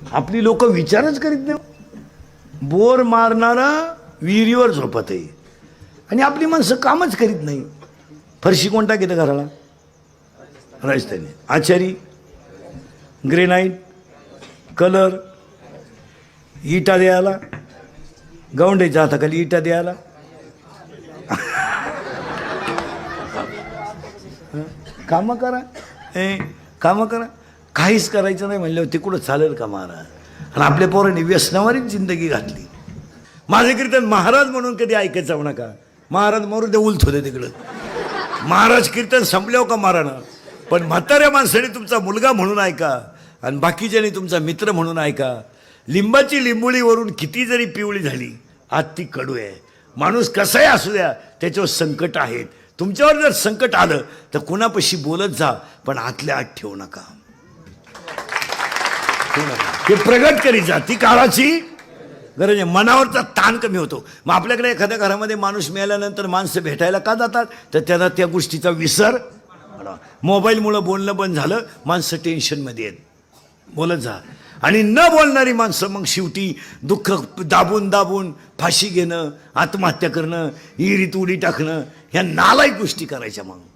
आपली लोक विचारच करीत नाही. बोर मारणारा विहिरीवर झोपत आहे आणि आपली माणसं कामच करीत नाही. फरशी कोण टाकीत घराला? राजस्थानी. आचारी, ग्रेनाईट, कलर, इटा द्यायला, गवंड्याच्या हाताखाली इटा द्यायला. कामं करा, कामं करा. काहीच करायचं नाही म्हणल्यावर ते कुठं चालेल का महाराज? आणि आपल्या पोरांनी व्यसनावरीच जिंदगी घातली. माझे कीर्तन महाराज म्हणून कधी ऐकायचं नका. महाराज मरून ते उलथ होते तिकडं. महाराज कीर्तन संपल्यावर का माराणं, पण म्हाताऱ्या माणसाने तुमचा मुलगा म्हणून ऐका आणि बाकीच्यानी तुमचा मित्र म्हणून ऐका. लिंबाची लिंबोळीवरून किती जरी पिवळी झाली आत ती कडू आहे. माणूस कसाही असू द्या त्याच्यावर संकट आहेत. तुमच्यावर जर संकट आलं तर कुणापाशी बोलत जा, पण आतल्या आत ठेवू नका. ते प्रगट करीत जा. ती काळाची गरज आहे. मनावरचा ताण कमी होतो. मग आपल्याकडे एखाद्या घरामध्ये माणूस मिळाल्यानंतर माणसं भेटायला का जातात? तर त्यांना त्या गोष्टीचा विसर. मोबाईलमुळं बोलणं बंद झालं, माणसं टेन्शनमध्ये आहेत. बोलत जा. आणि न बोलणारी माणसं मग शेवटी दुःख दाबून दाबून फाशी घेणं, आत्महत्या करणं, विहिरीत उडी टाकणं, ह्या नालायक गोष्टी करायच्या. मग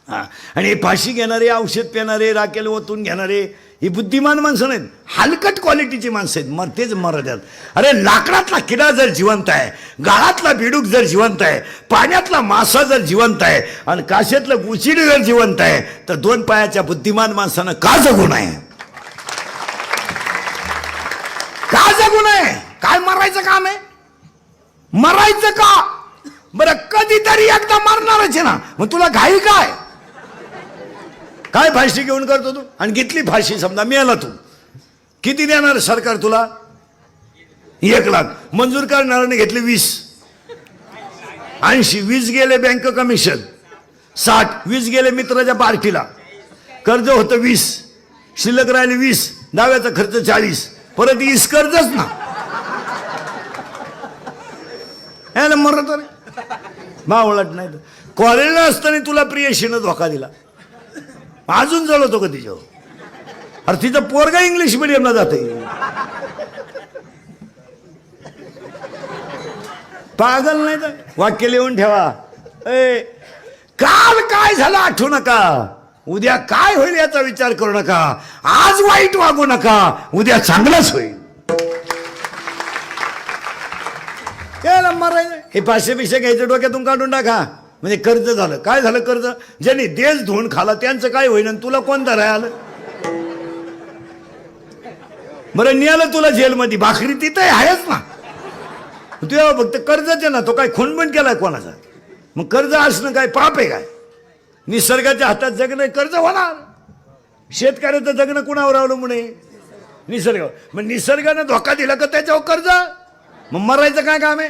आणि हे फाशी घेणारे, औषध पिणारे, राखेल ओतून घेणारे ही बुद्धिमान माणसं नाहीत, हलकट क्वालिटीची माणसं आहेत. मग तेच मरतात. अरे लाकडातला किडा जर जिवंत आहे, गाळातला बेडूक जर जिवंत आहे, पाण्यातला मासा जर जिवंत आहे आणि काशेतलं गुचिडी जर जिवंत आहे, तर दोन पायाच्या बुद्धिमान माणसानं का जगू नये? का जगू नये? काय मरायचं काम आहे? मरायचं का? बरं कधीतरी एकदा मरणारच आहे ना, मग तुला घाई काय? काय फाशी घेऊन करतो तू? आणि घेतली फाशी, समजा मिळाला, तू किती देणार सरकार तुला? 1 लाख. मंजूर करणाऱ्याने घेतले 20, 80, 20 गेले बँक कमिशन, 60, 20 गेले मित्राच्या पार्टीला, कर्ज होतं 20, शिल्लक राहिले 20, दाव्याचा खर्च 40, परत 20 कर्जच ना. याला मरत रे मावळत नाही. कॉलेजला असताना तुला प्रियशीनं धोका दिला, अजून जळवतो का तिच्यावर? अरे तिचं पोरगा इंग्लिश मिडियमला जाते. पागल नाही तर वाक्य लिहून ठेवा. काल काय झालं आठवू नका, उद्या काय होईल याचा विचार करू नका, आज वाईट वागू नका, उद्या चांगलंच होईल. मरायचं हे 500 घ्यायचं डोक्यातून काढून टाका. म्हणजे कर्ज झालं. काय झालं कर्ज? ज्यांनी देश धुवून खाला त्यांचं काय होईल? तुला कोणता राहिलं? बरं निघालं तुला जेलमध्ये, भाकरी तिथं आहेच ना. तुझ्या फक्त कर्जच आहे ना, तो काय खून केलाय कोणाचा? मग कर्ज असणं काय पाप आहे काय? निसर्गाच्या हातात जगणं कर्ज होणार. शेतकऱ्याचं जगणं कुणावर अवलंबून आहे? निसर्ग. मग निसर्गानं धोका दिला का त्याच्यावर कर्ज? मग मरायचं काय काम आहे?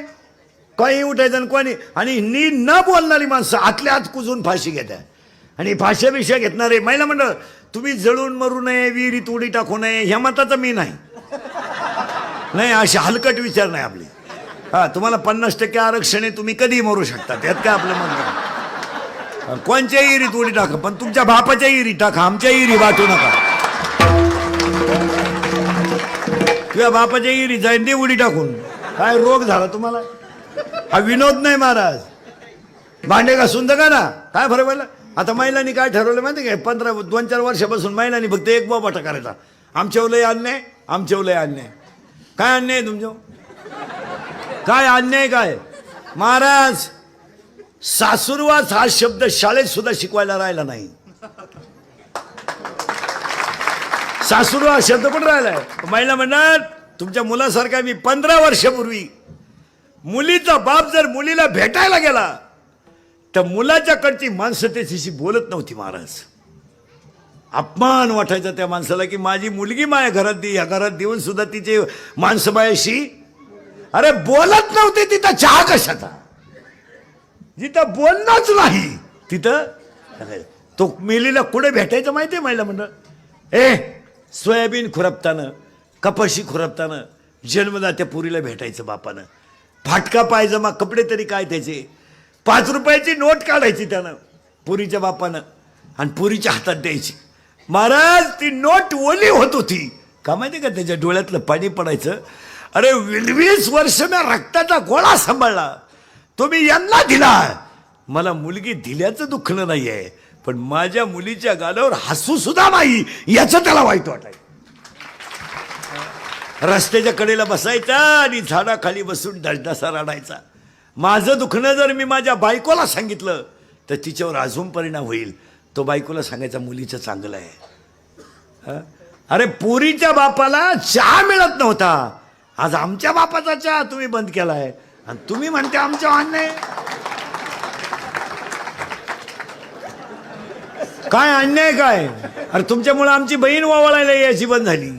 काही उठायचं कोणी. आणि न बोलणारी माणसं आतल्या आत कुजून फाशी घेतात. आणि फाश्यापेक्षा घेतणारे महिला मंडळ, तुम्ही जळून मरू नये, विहिरीत उडी टाकू नये, ह्या मताचं मी नाही. असे हलकट विचार नाही आपले. हा, तुम्हाला 50% आरक्षण आहे, तुम्ही कधीही मरू शकता, त्यात काय आपलं म्हणणं. कोणच्या विहिरीत उडी टाका, पण तुमच्या बापाच्या विहिरीत टाका, आमच्या विहिरी वाटू नका. तुझ्या बापाच्या विहिरीत जाईन दे उडी टाकून. काय रोग झाला तुम्हाला? हा विनोद नाही महाराज. भांडे घासून का ना, काय फरक पडला? आता महिलांनी काय ठरवलं माहिती काय? 2-4 वर्षापासून महिलांनी फक्त एक बोबाटा करायचा. आमच्यावर लय अन्याय, आमच्यावर लय अन्याय. काय अन्याय तुमच्यावर? काय अन्याय काय महाराज? सासूरवास हा शब्द शाळेत सुद्धा शिकवायला राहिला नाही. सासूरवास शब्द पण राहिलाय. महिला म्हणणार तुमच्या मुलासारखा मी 15 वर्षापूर्वी मुलीचा बाप जर मुलीला भेटायला गेला तर मुलाच्याकडची माणसं त्याच्याशी बोलत नव्हती महाराज. अपमान वाटायचा त्या माणसाला की माझी मुलगी माझ्या घरात या घरात देऊन सुद्धा तिचे माणसं बायाशी अरे बोलत नव्हते. तिथं चहा कशाचा? जिथं बोलणंच नाही तिथं तो मेलीला कुठे भेटायचं माहितीये महिला मंडळ? सोयाबीन खुरपताना, कपाशी खुरपताना जन्मदात्या पुरीला भेटायचं बापानं. फाटका पायजमा, कपडे तरी काय त्याचे. 5 रुपयाची नोट काढायची त्यानं पुरीच्या बापानं आणि पुरीच्या हातात द्यायची. महाराज ती नोट ओली होत होती का माहिती का त्याच्या डोळ्यातलं पाणी पडायचं. अरे 20 वर्ष मी रक्ताचा गोळा सांभाळला, तुम्ही यांना दिला. मला मुलगी दिल्याचं दुखणं नाही आहे, पण माझ्या मुलीच्या गालावर हसू सुद्धा नाही याचं त्याला वाईट वाटायचं. रस्त्याच्या कडेला बसायचा आणि झाडाखाली बसून डसडसा रडायचा. माझं दुखणं जर मी माझ्या बायकोला सांगितलं तर तिच्यावर अजून परिणाम होईल. तो बायकोला सांगायचा मुलीचं चांगलं आहे. अरे पोरीच्या बापाला चहा मिळत नव्हता, आज आमच्या बापाचा चहा तुम्ही बंद केलाय आणि तुम्ही म्हणते आमच्या अन्याय. काय अन्याय काय? अरे तुमच्यामुळे आमची बहीण वावळायला यायची बंद झाली.